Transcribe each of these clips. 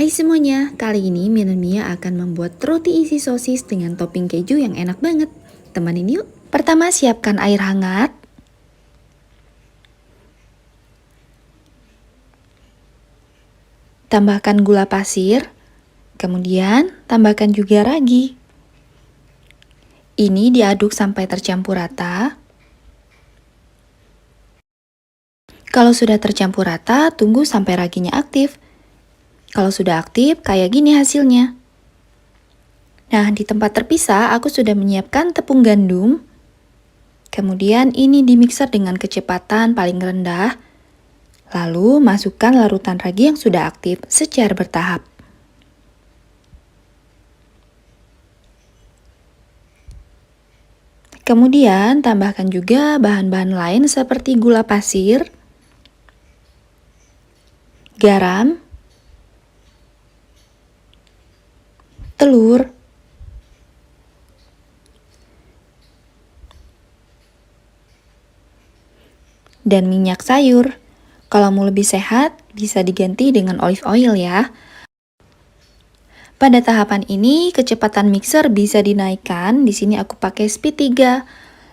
Hai semuanya, kali ini Mia akan membuat roti isi sosis dengan topping keju yang enak banget. Temanin yuk. Pertama, siapkan air hangat. Tambahkan gula pasir. Kemudian, tambahkan juga ragi. Ini diaduk sampai tercampur rata. Kalau sudah tercampur rata, tunggu sampai raginya aktif. Kalau sudah aktif, kayak gini hasilnya. Nah, di tempat terpisah, aku sudah menyiapkan tepung gandum. Kemudian ini dimixer dengan kecepatan paling rendah. Lalu masukkan larutan ragi yang sudah aktif secara bertahap. Kemudian tambahkan juga bahan-bahan lain seperti gula pasir, garam, telur, dan minyak sayur. Kalau mau lebih sehat, bisa diganti dengan olive oil ya. Pada tahapan ini, kecepatan mixer bisa dinaikkan. Di sini aku pakai speed 3.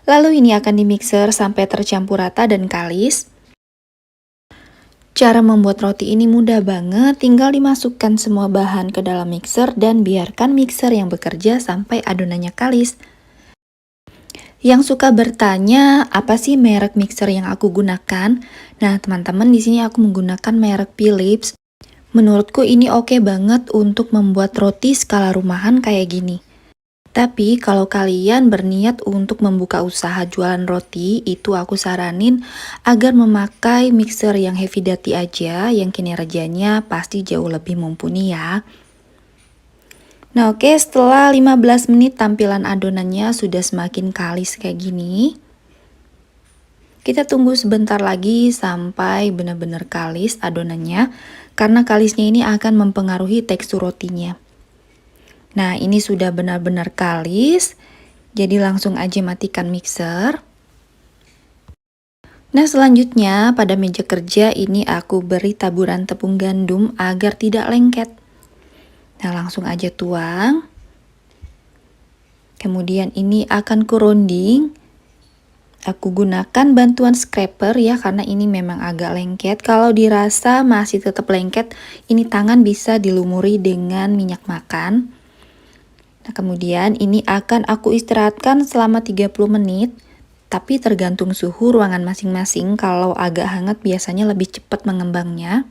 Lalu ini akan dimixer sampai tercampur rata dan kalis. Cara membuat roti ini mudah banget, tinggal dimasukkan semua bahan ke dalam mixer dan biarkan mixer yang bekerja sampai adonannya kalis. Yang suka bertanya, apa sih merek mixer yang aku gunakan? Nah, teman-teman, di sini aku menggunakan merek Philips. Menurutku ini oke banget untuk membuat roti skala rumahan kayak gini. Tapi kalau kalian berniat untuk membuka usaha jualan roti, itu aku saranin agar memakai mixer yang heavy duty aja, yang kinerjanya pasti jauh lebih mumpuni ya. Nah oke, setelah 15 menit tampilan adonannya sudah semakin kalis kayak gini. Kita tunggu sebentar lagi sampai benar-benar kalis adonannya, karena kalisnya ini akan mempengaruhi tekstur rotinya. Nah ini sudah benar-benar kalis, jadi langsung aja matikan mixer. Nah selanjutnya pada meja kerja ini aku beri taburan tepung gandum agar tidak lengket. Nah langsung aja tuang. Kemudian ini akan kurunding. Aku gunakan bantuan scraper ya, karena ini memang agak lengket. Kalau dirasa masih tetap lengket, ini tangan bisa dilumuri dengan minyak makan. Nah kemudian ini akan aku istirahatkan selama 30 menit. Tapi tergantung suhu ruangan masing-masing, kalau agak hangat biasanya lebih cepat mengembangnya.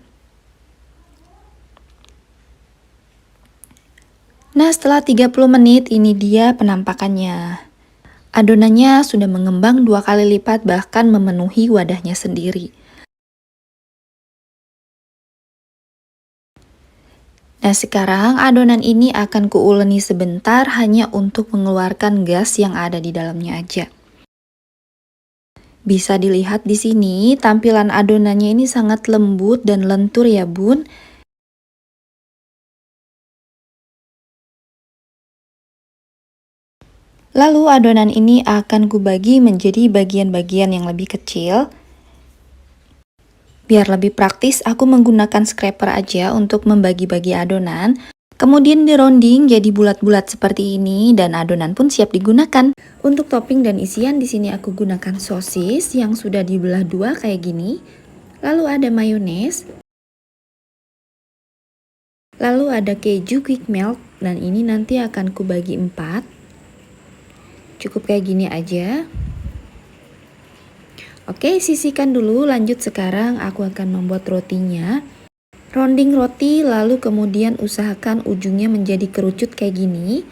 Nah, setelah 30 menit ini dia penampakannya. Adonannya sudah mengembang 2 kali lipat, bahkan memenuhi wadahnya sendiri. Nah, sekarang adonan ini akan kuuleni sebentar hanya untuk mengeluarkan gas yang ada di dalamnya aja. Bisa dilihat di sini, tampilan adonannya ini sangat lembut dan lentur ya, Bun. Lalu adonan ini akan kubagi menjadi bagian-bagian yang lebih kecil. Biar lebih praktis, aku menggunakan scraper aja untuk membagi-bagi adonan. Kemudian dironding jadi bulat-bulat seperti ini dan adonan pun siap digunakan. Untuk topping dan isian di sini aku gunakan sosis yang sudah dibelah dua kayak gini. Lalu ada mayones. Lalu ada keju quick melt dan ini nanti akan kubagi 4. Cukup kayak gini aja. Oke, sisihkan dulu. Lanjut sekarang aku akan membuat rotinya. Rounding roti, lalu kemudian usahakan ujungnya menjadi kerucut kayak gini.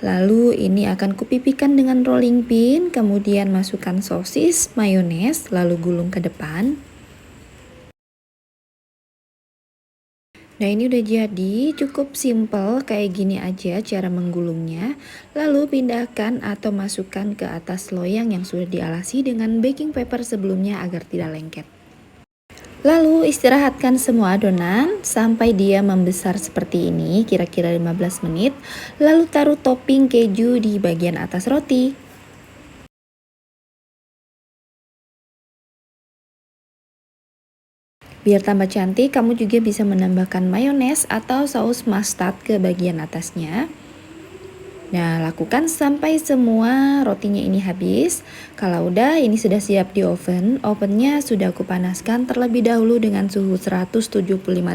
Lalu ini akan kupipikan dengan rolling pin, kemudian masukkan sosis, mayones, lalu gulung ke depan. Nah ini udah jadi, cukup simple kayak gini aja cara menggulungnya. Lalu pindahkan atau masukkan ke atas loyang yang sudah dialasi dengan baking paper sebelumnya agar tidak lengket. Lalu istirahatkan semua adonan sampai dia membesar seperti ini, kira-kira 15 menit. Lalu taruh topping keju di bagian atas roti. Biar tambah cantik, kamu juga bisa menambahkan mayones atau saus mustard ke bagian atasnya. Nah, lakukan sampai semua rotinya ini habis. Kalau udah, ini sudah siap di oven. Ovennya sudah aku panaskan terlebih dahulu dengan suhu 175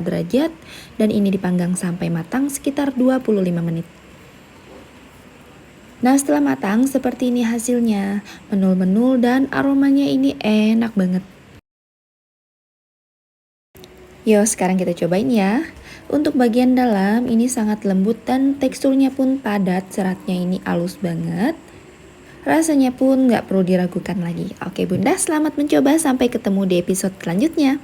derajat dan ini dipanggang sampai matang sekitar 25 menit. Nah, setelah matang seperti ini hasilnya. Menul-menul dan aromanya ini enak banget. Yuk, sekarang kita cobain ya. Untuk bagian dalam ini sangat lembut dan teksturnya pun padat, seratnya ini halus banget. Rasanya pun nggak perlu diragukan lagi. Oke Bunda, selamat mencoba, sampai ketemu di episode selanjutnya.